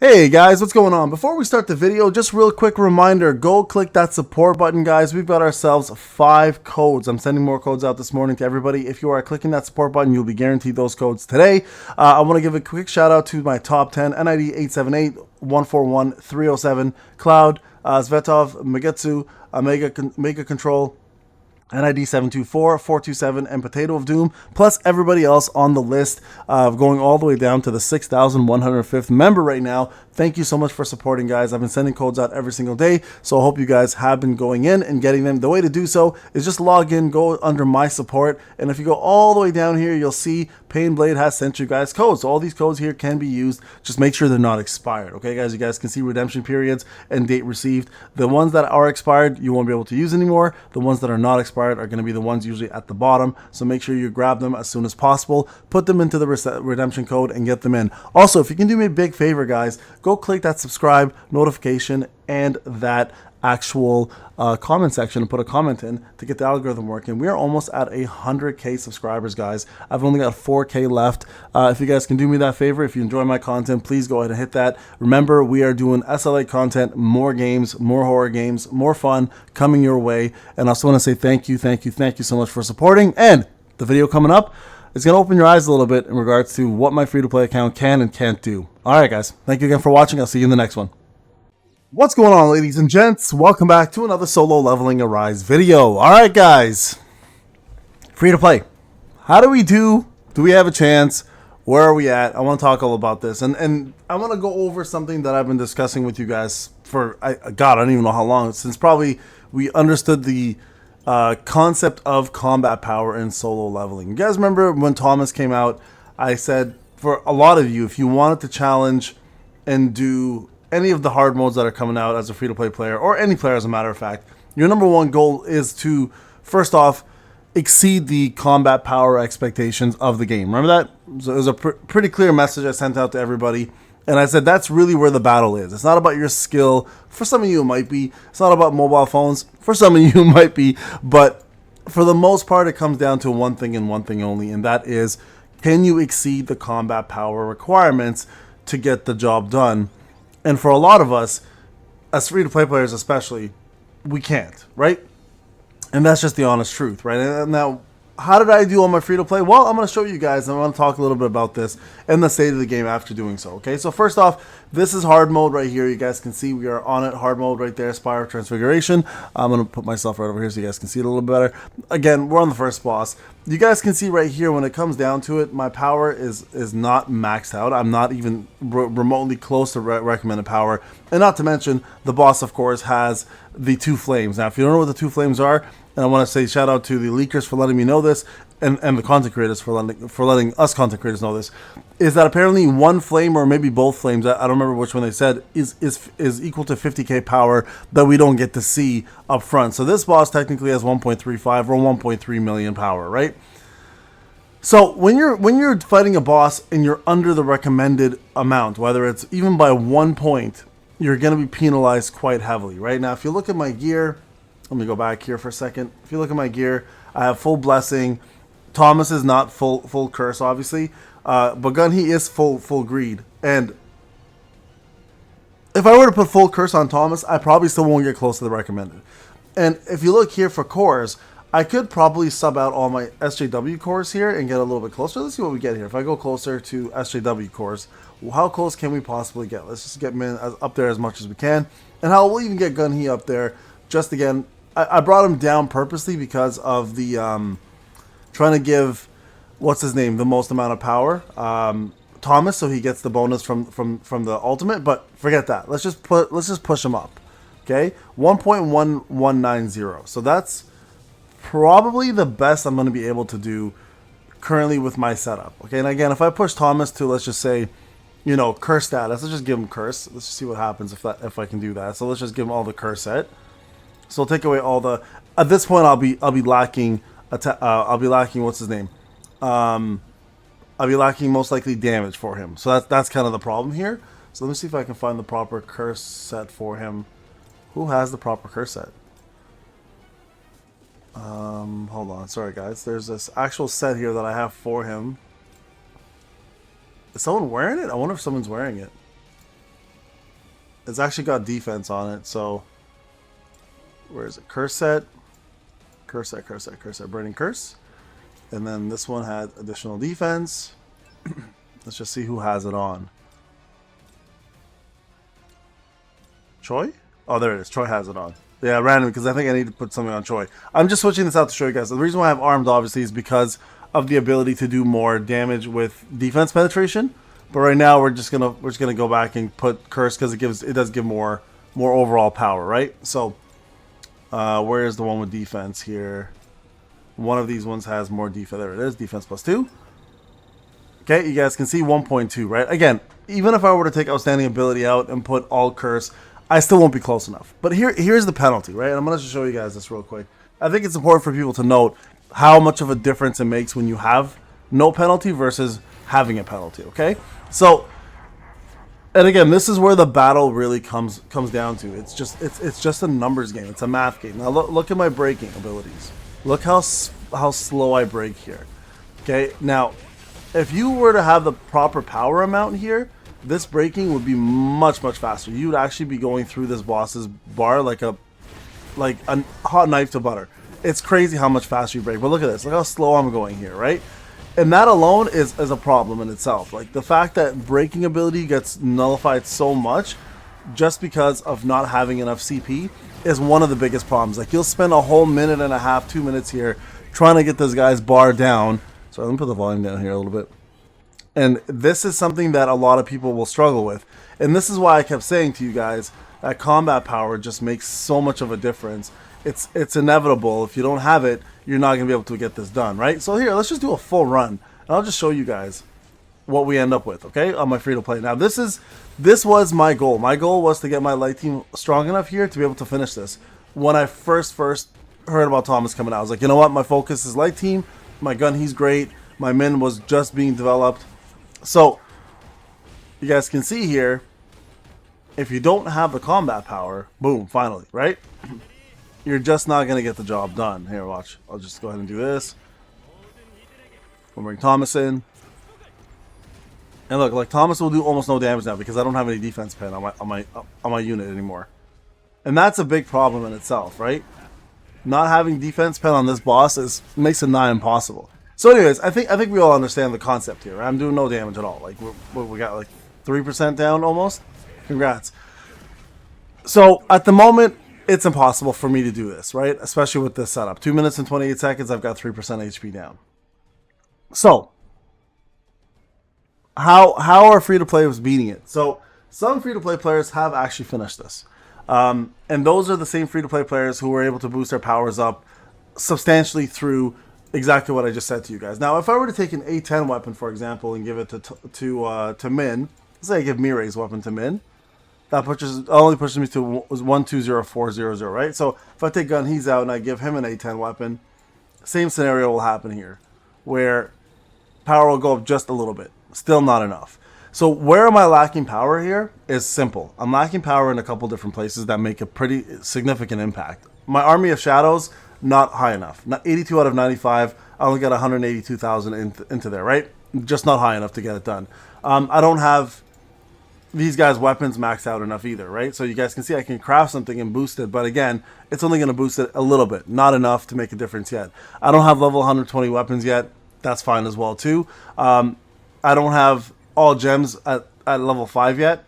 Hey guys, what's going on? Before we start the video, just real quick reminder, go click that support button, guys. We've got ourselves 5 codes. I'm sending more codes out this morning to everybody. If you are clicking that support button, you'll be guaranteed those codes today. I want to give a quick shout out to my top 10, NID 878 141 307, Cloud, Svetov, Magetsu, Mega Control, NID 724, 427, and Potato of Doom, plus everybody else on the list, going all the way down to the 6,105th member right now. Thank you so much for supporting, guys. I've been sending codes out every single day, so I hope you guys have been going in and getting them. The way to do so is just log in, go under my support, and if you go all the way down here, you'll see Payneblade has sent you guys codes. So all these codes here can be used. Just make sure they're not expired. Okay, guys, you guys can see redemption periods and date received. The ones that are expired, you won't be able to use anymore. The ones that are not expired are going to be the ones usually at the bottom. So make sure you grab them as soon as possible. Put them into the redemption code and get them in. Also, if you can do me a big favor, guys, go click that subscribe notification and that actual comment section and put a comment in to get the algorithm working. We are almost at 100K subscribers, guys. I've only got 4K left. If you guys can do me that favor, if you enjoy my content, please go ahead and hit that. Remember, we are doing SLA content, more games, more horror games, more fun coming your way. And I also want to say thank you so much for supporting. And the video coming up is going to open your eyes a little bit in regards to what my free-to-play account can and can't do. All right, guys. Thank you again for watching. I'll see you in the next one. What's going on, ladies and gents? Welcome back to another solo leveling Arise video. All right, guys. Free to play. How do we do? Do we have a chance? Where are we at? I want to talk all about this. And I want to go over something that I've been discussing with you guys for, God, I don't even know how long. Since probably we understood the concept of combat power in solo leveling. You guys remember when Thomas came out, I said, for a lot of you, if you wanted to challenge and do any of the hard modes that are coming out as a free-to-play player, or any player as a matter of fact, your number one goal is to, first off, exceed the combat power expectations of the game. Remember that? So it was a pretty clear message I sent out to everybody, and I said that's really where the battle is. It's not about your skill. For some of you, it might be. It's not about mobile phones. For some of you, it might be. But for the most part, it comes down to one thing and one thing only, and that is, can you exceed the combat power requirements to get the job done? And for a lot of us, as free-to-play players especially, we can't, right? And that's just the honest truth, right? And now, how did I do on my free-to-play? Well, I'm going to show you guys, and I want to talk a little bit about this and the state of the game after doing so, okay? So first off, this is hard mode right here. You guys can see we are on it, hard mode right there, Spire of Transfiguration. I'm going to put myself right over here so you guys can see it a little better. Again, we're on the first boss. You guys can see right here, when it comes down to it, my power is not maxed out. I'm not even remotely close to recommended power. And not to mention, the boss, of course, has the 2 flames. Now, if you don't know what the 2 flames are, and I want to say shout out to the leakers for letting me know this, and the content creators for letting us content creators know this, is that apparently 1 flame, or maybe both flames, I don't remember which one they said, is equal to 50k power that we don't get to see up front. So this boss technically has 1.35 or 1.3 million power, right? So when you're fighting a boss and you're under the recommended amount, whether it's even by 1 point, you're going to be penalized quite heavily, right? Now, if you look at my gear, let me go back here for a second. If you look at my gear, I have full blessing. Thomas is not full curse, obviously, but Gunhi is full greed. And if I were to put full curse on Thomas, I probably still won't get close to the recommended. And if you look here for cores, I could probably sub out all my SJW cores here and get a little bit closer. Let's see what we get here. If I go closer to SJW cores, well, how close can we possibly get? Let's just get him up there as much as we can. And how we'll even get Gunhi up there. Just again, I brought him down purposely because of the trying to give, what's his name, the most amount of power, Thomas, so he gets the bonus from the ultimate. But forget that. Let's just push him up. Okay, 1.1190. So that's probably the best I'm going to be able to do currently with my setup. Okay, and again, if I push Thomas to, let's just say, you know, curse status, let's just give him curse. Let's just see what happens if I can do that. So let's just give him all the curse set. So I'll take away all the. At this point, I'll be lacking. I'll be lacking. What's his name? I'll be lacking most likely damage for him. So that's kind of the problem here. So let me see if I can find the proper curse set for him. Who has the proper curse set? Hold on. Sorry, guys. There's this actual set here that I have for him. Is someone wearing it? I wonder if someone's wearing it. It's actually got defense on it, so where is it? Curse set. Curse set, curse set, curse set, burning curse. And then this one had additional defense. Let's just see who has it on. Choi? Oh, there it is. Choi has it on. Yeah, random, because I think I need to put something on Choi. I'm just switching this out to show you guys. The reason why I have armed, obviously, is because of the ability to do more damage with defense penetration. But right now, we're just gonna go back and put curse because it does give more overall power, right? So, where is the one with defense here? One of these ones has more defense. There it is, defense +2. Okay, you guys can see 1.2, right? Again, even if I were to take outstanding ability out and put all curse, I still won't be close enough. But here's the penalty, right? And I'm going to show you guys this real quick. I think it's important for people to note how much of a difference it makes when you have no penalty versus having a penalty, okay? So, and again, this is where the battle really comes down to. It's just a numbers game. It's a math game. Now look at my braking abilities. Look how slow I brake here. Okay, now if you were to have the proper power amount here, this braking would be much faster. You would actually be going through this boss's bar like a hot knife to butter. It's crazy how much faster you brake. But look at this. Look how slow I'm going here, right? And that alone is a problem in itself. Like the fact that braking ability gets nullified so much just because of not having enough CP is one of the biggest problems. Like you'll spend a whole minute and a half, 2 minutes here trying to get this guy's bar down. So let me put the volume down here a little bit. And this is something that a lot of people will struggle with. And this is why I kept saying to you guys that combat power just makes so much of a difference. It's inevitable. If you don't have it, you're not going to be able to get this done, right? So here, let's just do a full run. And I'll just show you guys what we end up with, okay, on my free-to-play. Now, this was my goal. My goal was to get my light team strong enough here to be able to finish this. When I first heard about Thomas coming out, I was like, you know what? My focus is light team. My gun, he's great. My min was just being developed. So, you guys can see here, if you don't have the combat power, boom, finally, right? You're just not going to get the job done. Here, watch. I'll just go ahead and do this. We'll bring Thomas in. And look, like Thomas will do almost no damage now because I don't have any defense pen on my unit anymore. And that's a big problem in itself, right? Not having defense pen on this boss makes it nigh impossible. So anyways, I think we all understand the concept here. Right? I'm doing no damage at all. Like we got like 3% down almost. Congrats. So at the moment, it's impossible for me to do this, right? Especially with this setup. 2 minutes and 28 seconds, I've got 3% HP down. So how are free-to-play beating it? So some free-to-play players have actually finished this. And those are the same free-to-play players who were able to boost their powers up substantially through exactly what I just said to you guys. Now, if I were to take an A10 weapon, for example, and give it to Min, let's say I give Mirai's weapon to Min, that only pushes me to 120400, right? So if I take Gun, he's out, and I give him an A10 weapon, same scenario will happen here, where power will go up just a little bit. Still not enough. So where am I lacking power here is simple. I'm lacking power in a couple different places that make a pretty significant impact. My Army of Shadows, not high enough. Not 82 out of 95. I only got 182,000 into there, right? Just not high enough to get it done. I don't have these guys' weapons maxed out enough either, right? So you guys can see I can craft something and boost it, but again, it's only going to boost it a little bit. Not enough to make a difference yet. I don't have level 120 weapons yet. That's fine as well, too. I don't have all gems at level 5 yet.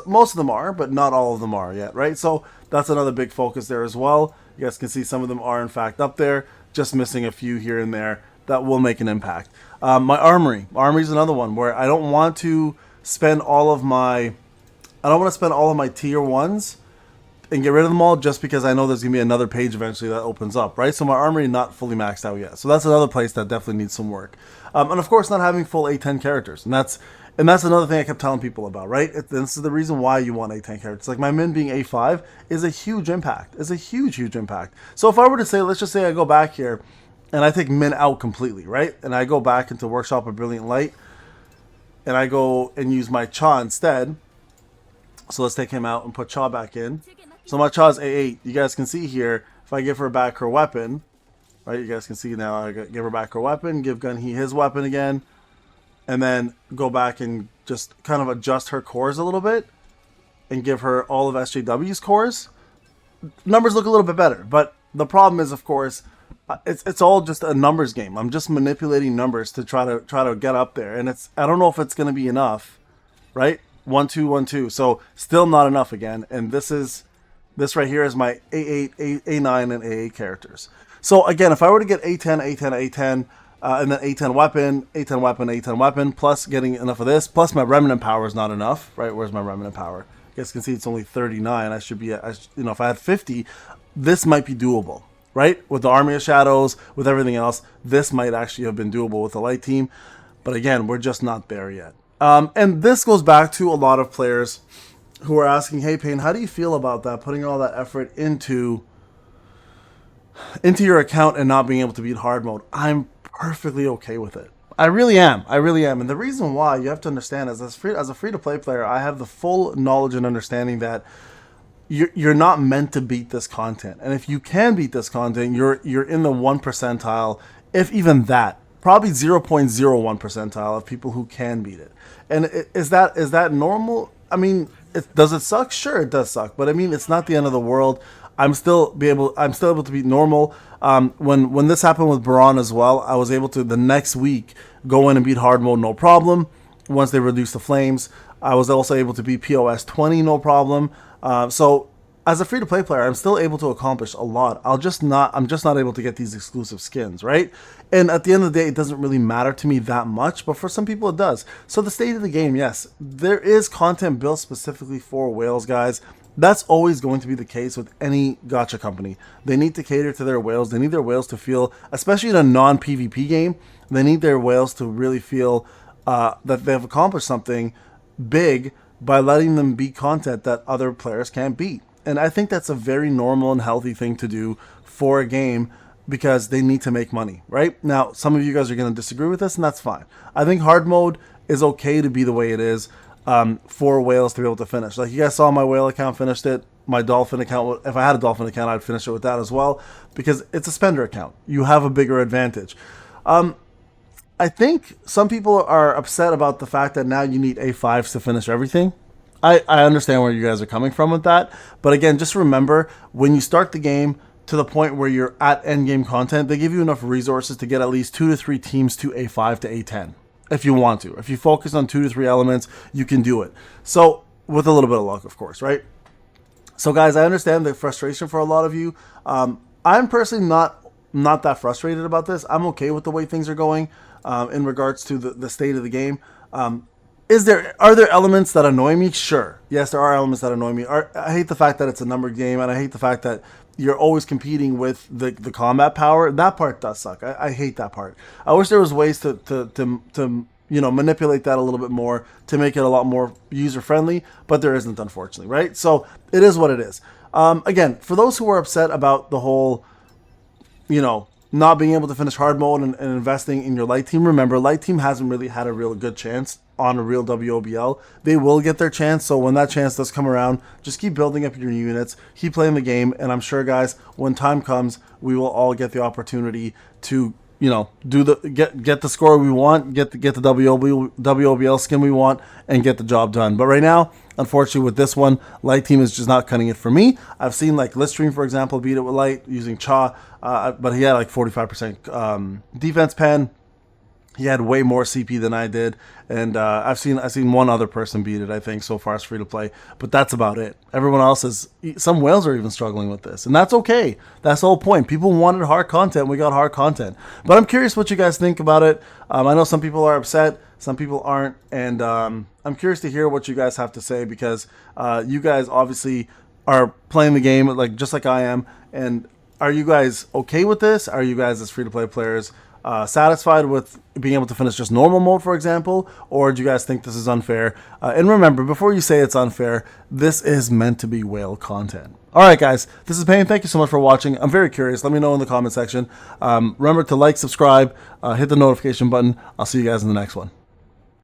Most of them are, but not all of them are yet, right? So that's another big focus there as well. You guys can see some of them are in fact up there, just missing a few here and there that will make an impact. My armory is another one where I don't want to spend all of my tier 1s and get rid of them all just because I know there's gonna be another page eventually that opens up, right? So my armory not fully maxed out yet. So that's another place that definitely needs some work. And of course, not having full A10 characters, and that's another thing I kept telling people about, right? This is the reason why you want A10 characters. Like my min being A5 is a huge impact. It's a huge impact. So if I were to say, let's just say I go back here and I take min out completely, right? And I go back into Workshop of Brilliant Light and I go and use my Cha instead. So let's take him out and put Cha back in. So my Cha is A8. You guys can see here, if I give her back her weapon, right? You guys can see now I give her back her weapon, give Gun-Hee his weapon again, and then go back and just kind of adjust her cores a little bit. and give her all of SJW's cores, numbers look a little bit better. But the problem is, of course, it's all just a numbers game. I'm just manipulating numbers to try to get up there, and I don't know if it's going to be enough, right? 1 2 1 2. So still not enough again. And this right here is my A8, A9, and A8 characters. So again, if I were to get A10, A10, A10, and then A10 weapon, A10 weapon, A10 weapon, plus getting enough of this, plus my remnant power is not enough, right? Where's my remnant power? You guys can see it's only 39. I should be at, if I had 50, this might be doable, right? With the Army of Shadows, with everything else, this might actually have been doable with the light team. But again, we're just not there yet. And this goes back to a lot of players who are asking, hey, Payne, how do you feel about that? Putting all that effort into your account and not being able to beat hard mode. I'm perfectly okay with it. I really am. And the reason why, you have to understand, as a free-to-play player, I have the full knowledge and understanding that you're not meant to beat this content. And if you can beat this content, you're in the 1 percentile, if even that. Probably 0.01 percentile of people who can beat it. And is that normal? I mean, does it suck? Sure, it does suck. But I mean, it's not the end of the world. I'm still able to beat normal. When this happened with Baron as well, I was able to the next week go in and beat hard mode no problem. Once they reduced the flames, I was also able to beat POS 20 no problem. So as a free-to-play player, I'm still able to accomplish a lot. I'm just not able to get these exclusive skins, right? And at the end of the day, it doesn't really matter to me that much, but for some people it does. So the state of the game, yes, there is content built specifically for whales, guys. That's always going to be the case with any gacha company. They need to cater to their whales. They need their whales to feel, especially in a non-PvP game, they need their whales to really feel that they have accomplished something big by letting them beat content that other players can't beat. And I think that's a very normal and healthy thing to do for a game because they need to make money, right? Now, some of you guys are going to disagree with this, and that's fine. I think hard mode is okay to be the way it is. For whales to be able to finish. Like you guys saw, my whale account finished it. My dolphin account, if I had a dolphin account, I'd finish it with that as well, because it's a spender account. You have a bigger advantage. I think some people are upset about the fact that now you need A5s to finish everything. I understand where you guys are coming from with that, but again, just remember, when you start the game to the point where you're at end game content, they give you enough resources to get at least 2 to 3 teams to A5 to A10. If you want to. If you focus on 2 to 3 elements, you can do it. So, with a little bit of luck, of course, right? So, guys, I understand the frustration for a lot of you. I'm personally not that frustrated about this. I'm okay with the way things are going in regards to the state of the game. Are there elements that annoy me? Sure. Yes, there are elements that annoy me. I hate the fact that it's a numbered game, and I hate the fact that you're always competing with the combat power. That part does suck. I hate that part. I wish there was ways to manipulate that a little bit more to make it a lot more user friendly, but there isn't, unfortunately, right? So it is what it is. Again, for those who are upset about the whole, not being able to finish hard mode and investing in your light team, remember, light team hasn't really had a real good chance on a real WOBL. They will get their chance, so when that chance does come around, just keep building up your units, keep playing the game, and I'm sure, guys, when time comes, we will all get the opportunity to, get the score we want, get the WOBL skin we want, and get the job done. But right now, unfortunately, with this one, light team is just not cutting it for me. I've seen like Littstream, for example, beat it with light using Cha, but he had like 45% defense pen. He had way more CP than I did, and I've seen one other person beat it, I think, so far as free to play, but that's about it. Everyone else is, some whales are even struggling with this, and that's okay. That's the whole point. People wanted hard content, we got hard content. But I'm curious what you guys think about it. I know some people are upset, some people aren't, and I'm curious to hear what you guys have to say, because you guys obviously are playing the game just like I am, and are you guys okay with this? Are you guys, as free to play players, satisfied with being able to finish just normal mode, for example, or do you guys think this is unfair? And remember, before you say it's unfair, this is meant to be whale content. Alright guys, this is Payne. Thank you so much for watching. I'm very curious. Let me know in the comment section. Remember to like, subscribe, hit the notification button. I'll see you guys in the next one.